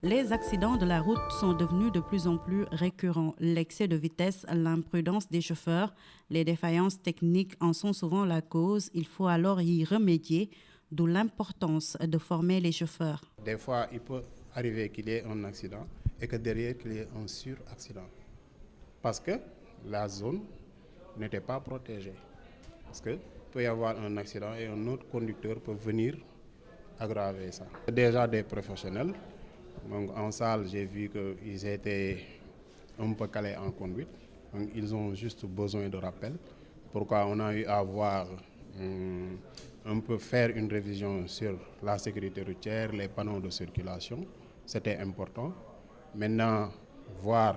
Les accidents de la route sont devenus de plus en plus récurrents. L'excès de vitesse, l'imprudence des chauffeurs, les défaillances techniques en sont souvent la cause. Il faut alors y remédier, d'où l'importance de former les chauffeurs. Des fois, il peut arriver qu'il y ait un accident et que derrière, qu'il y ait un suraccident. Parce que la zone n'était pas protégée. Parce qu'il peut y avoir un accident et un autre conducteur peut venir aggraver ça. Déjà des professionnels. Donc en salle, j'ai vu qu'ils étaient un peu calés en conduite. Donc ils ont juste besoin de rappel. Pourquoi on a eu à voir un peu faire une révision sur la sécurité routière, les panneaux de circulation. C'était important. Maintenant, voir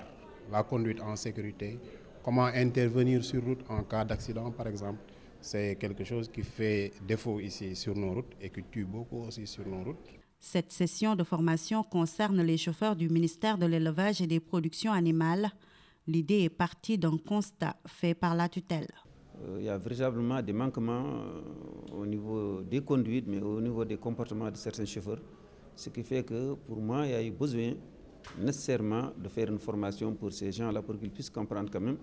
la conduite en sécurité, comment intervenir sur route en cas d'accident, par exemple. C'est quelque chose qui fait défaut ici sur nos routes et qui tue beaucoup aussi sur nos routes. Cette session de formation concerne les chauffeurs du ministère de l'Élevage et des Productions Animales. L'idée est partie d'un constat fait par la tutelle. Il y a véritablement des manquements au niveau des conduites, mais au niveau des comportements de certains chauffeurs. Ce qui fait que pour moi, il y a eu besoin nécessairement de faire une formation pour ces gens-là pour qu'ils puissent comprendre quand même.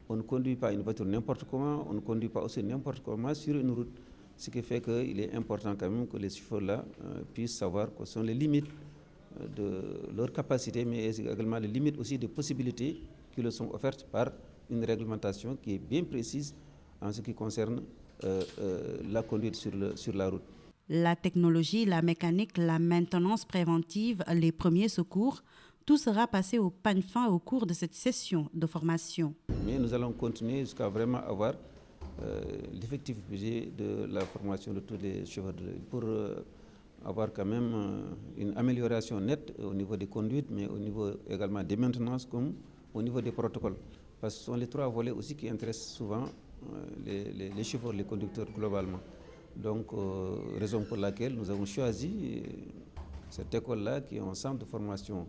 On ne conduit pas une voiture n'importe comment, on ne conduit pas aussi n'importe comment sur une route. Ce qui fait qu'il est important quand même que les chauffeurs-là puissent savoir quelles sont les limites de leur capacité, mais également les limites aussi des possibilités qui leur sont offertes par une réglementation qui est bien précise en ce qui concerne la conduite sur la route. La technologie, la mécanique, la maintenance préventive, les premiers secours, tout sera passé au peigne fin au cours de cette session de formation. Mais nous allons continuer jusqu'à vraiment avoir l'effectif budget de la formation de tous les chauffeurs pour avoir quand même une amélioration nette au niveau des conduites, mais au niveau également des maintenances comme au niveau des protocoles. Parce que ce sont les trois volets aussi qui intéressent souvent les chauffeurs, les conducteurs globalement. Donc, raison pour laquelle nous avons choisi cette école-là qui est un centre de formation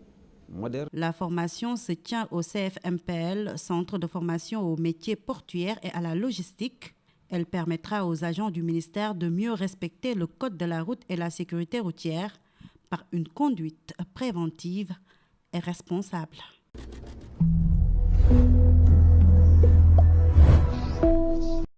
moderne. La formation se tient au CFMPL, Centre de formation aux métiers portuaires et à la logistique. Elle permettra aux agents du ministère de mieux respecter le code de la route et la sécurité routière par une conduite préventive et responsable.